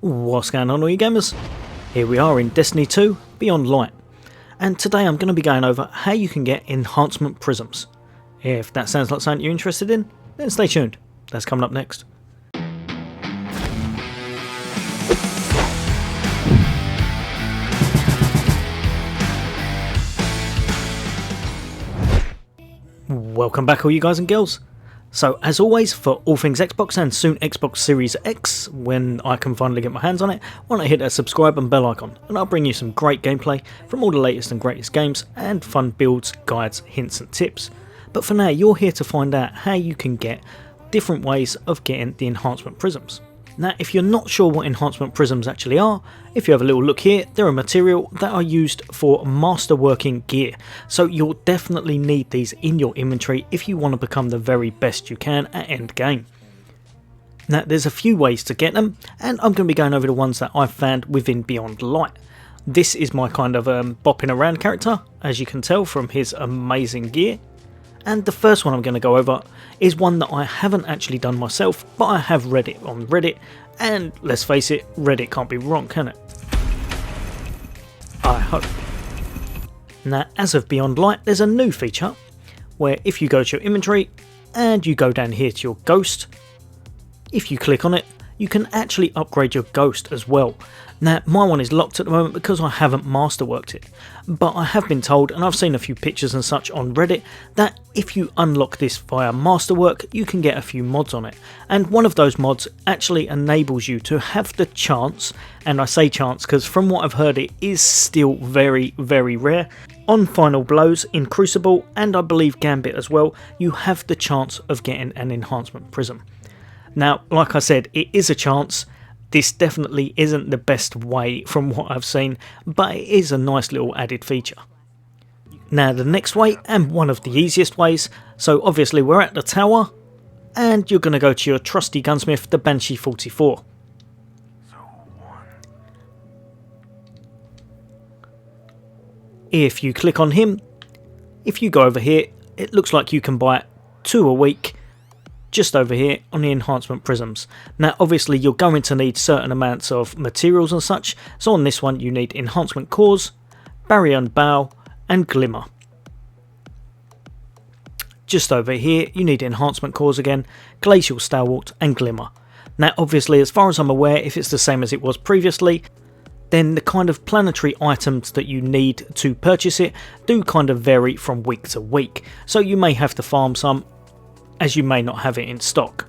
What's going on, all you gamers? Here we are in Destiny 2 Beyond Light, and today I'm going to be going over how you can get enhancement prisms. If that sounds like something you're interested in, then stay tuned. That's coming up next. Welcome back, all you guys and girls. So as always, for all things Xbox and soon Xbox Series X, when I can finally get my hands on it, why not hit that subscribe and bell icon, and I'll bring you some great gameplay from all the latest and greatest games and fun builds, guides, hints and tips. But for now, you're here to find out how you can get different ways of getting the enhancement prisms. Now, if you're not sure what enhancement prisms actually are, if you have a little look here, they're a material that are used for masterworking gear, so you'll definitely need these in your inventory if you want to become the very best you can at end game. Now, there's a few ways to get them, and I'm going to be going over the ones that I've found within Beyond Light. This is my kind of bopping around character, as you can tell from his amazing gear. And the first one I'm going to go over is one that I haven't actually done myself, but I have read it on Reddit, and let's face it, Reddit can't be wrong, can it? I hope. Now, as of Beyond Light, there's a new feature where if you go to your inventory and you go down here to your ghost, if you click on it, you can actually upgrade your ghost as well. Now, my one is locked at the moment because I haven't masterworked it, but I have been told, and I've seen a few pictures and such on Reddit, that if you unlock this via masterwork, you can get a few mods on it, and one of those mods actually enables you to have the chance, and I say chance because from what I've heard it is still very, very rare, on Final Blows in Crucible and I believe Gambit as well, you have the chance of getting an enhancement prism. Now, like I said, it is a chance. This definitely isn't the best way from what I've seen, but it is a nice little added feature. Now, the next way, and one of the easiest ways, so obviously we're at the tower, and you're going to go to your trusty gunsmith, the Banshee 44. If you click on him, if you go over here, it looks like you can buy 2 a week, just over here on the enhancement prisms. Now obviously you're going to need certain amounts of materials and such, so on this one you need enhancement cores, barrier and bow and glimmer. Just over here you need enhancement cores again, glacial stalwart and glimmer. Now obviously, as far as I'm aware, if it's the same as it was previously, then the kind of planetary items that you need to purchase it do kind of vary from week to week, so you may have to farm some, as you may not have it in stock.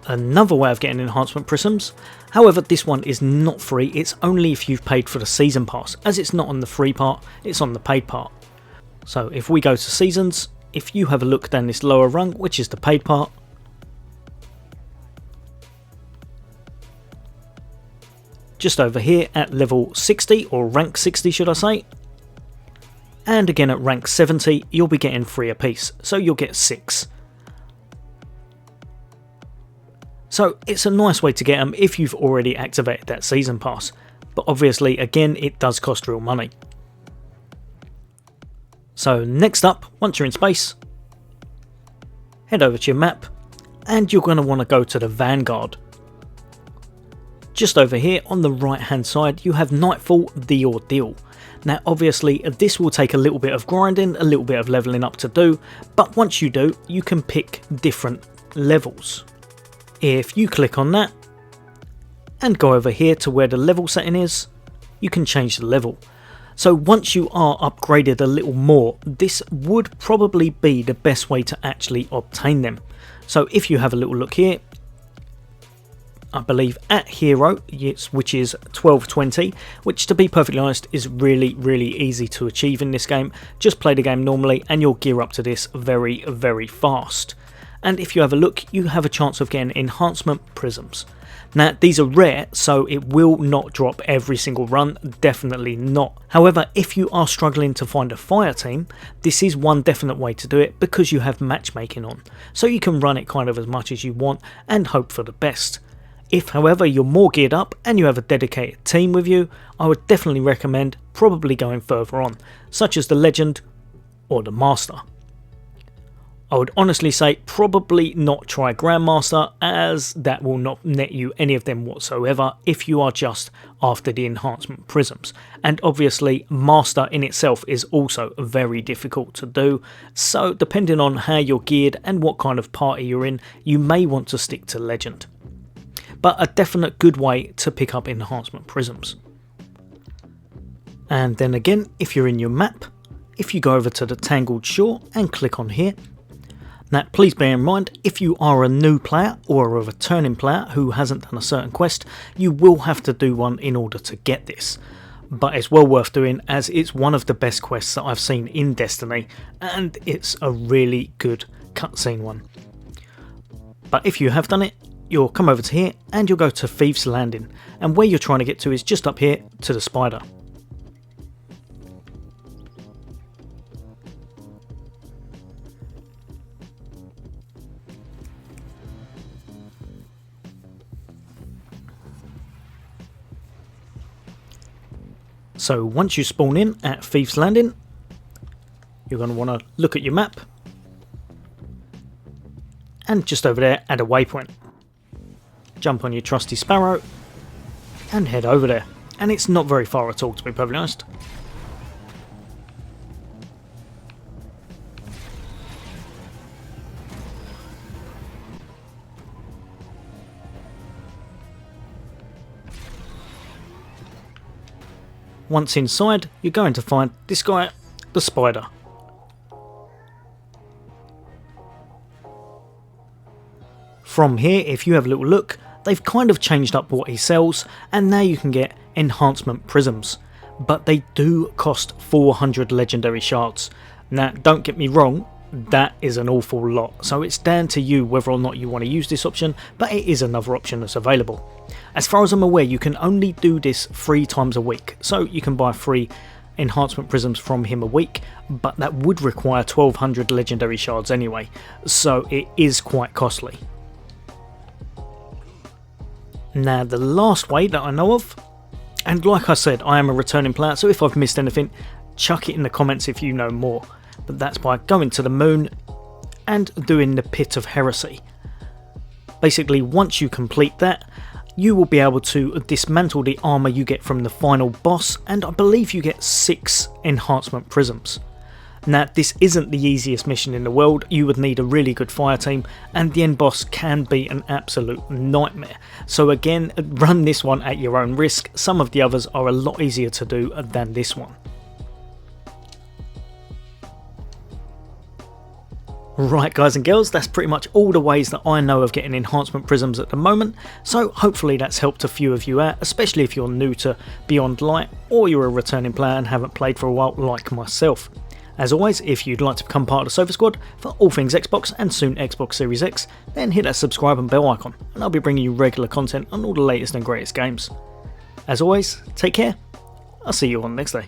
Another way of getting enhancement prisms, however this one is not free, it's only if you've paid for the season pass, as it's not on the free part, it's on the paid part. So if we go to seasons, if you have a look down this lower rung, which is the paid part, just over here at level 60, or rank 60 should I say, and again at rank 70 you'll be getting 3 apiece, so you'll get 6. So it's a nice way to get them if you've already activated that season pass, but obviously again it does cost real money. So next up, once you're in space, head over to your map and you're going to want to go to the Vanguard. Just over here on the right hand side you have Nightfall, the Ordeal. Now obviously this will take a little bit of grinding, a little bit of leveling up to do, but once you do, you can pick different levels. If you click on that and go over here to where the level setting is, you can change the level. So once you are upgraded a little more, this would probably be the best way to actually obtain them. So if you have a little look here, I believe at hero, which is 1220, which to be perfectly honest is really easy to achieve in this game. Just play the game normally and you'll gear up to this very fast. And if you have a look, you have a chance of getting enhancement prisms. Now these are rare, so it will not drop every single run, definitely not. However, if you are struggling to find a fire team, this is one definite way to do it because you have matchmaking on, so you can run it kind of as much as you want and hope for the best. If however you're more geared up and you have a dedicated team with you, I would definitely recommend probably going further on, such as the Legend or the Master. I would honestly say probably not try Grandmaster, as that will not net you any of them whatsoever if you are just after the enhancement prisms. And obviously Master in itself is also very difficult to do, so depending on how you're geared and what kind of party you're in, you may want to stick to Legend. But a definite good way to pick up enhancement prisms. And then again, if you're in your map, if you go over to the Tangled Shore and click on here. Now please bear in mind, if you are a new player or a returning player who hasn't done a certain quest, you will have to do one in order to get this. But it's well worth doing, as it's one of the best quests that I've seen in Destiny, and it's a really good cutscene one. But if you have done it, you'll come over to here and you'll go to Thieves Landing, and where you're trying to get to is just up here to the spider. So once you spawn in at Thieves Landing, you're going to want to look at your map, and just over there add a waypoint. Jump on your trusty Sparrow and head over there, and it's not very far at all, to be perfectly honest. Once inside, you're going to find this guy, the spider. From here, if you have a little look, they've kind of changed up what he sells, and now you can get enhancement prisms. But they do cost 400 legendary shards. Now, don't get me wrong, that is an awful lot, so it's down to you whether or not you want to use this option, but it is another option that's available. As far as I'm aware, you can only do this 3 times a week, so you can buy 3 enhancement prisms from him a week, but that would require 1200 legendary shards anyway, so it is quite costly. Now the last way that I know of, and like I said, I am a returning player, so if I've missed anything, chuck it in the comments if you know more. But that's by going to the moon and doing the Pit of Heresy. Basically, once you complete that, you will be able to dismantle the armour you get from the final boss, and I believe you get 6 enhancement prisms. Now, this isn't the easiest mission in the world, you would need a really good fire team, and the end boss can be an absolute nightmare. So again, run this one at your own risk. Some of the others are a lot easier to do than this one. Right guys and girls, that's pretty much all the ways that I know of getting enhancement prisms at the moment, so hopefully that's helped a few of you out, especially if you're new to Beyond Light or you're a returning player and haven't played for a while like myself. As always, if you'd like to become part of the Sofa Squad for all things Xbox and soon Xbox Series X, then hit that subscribe and bell icon, and I'll be bringing you regular content on all the latest and greatest games. As always, take care, I'll see you on the next day.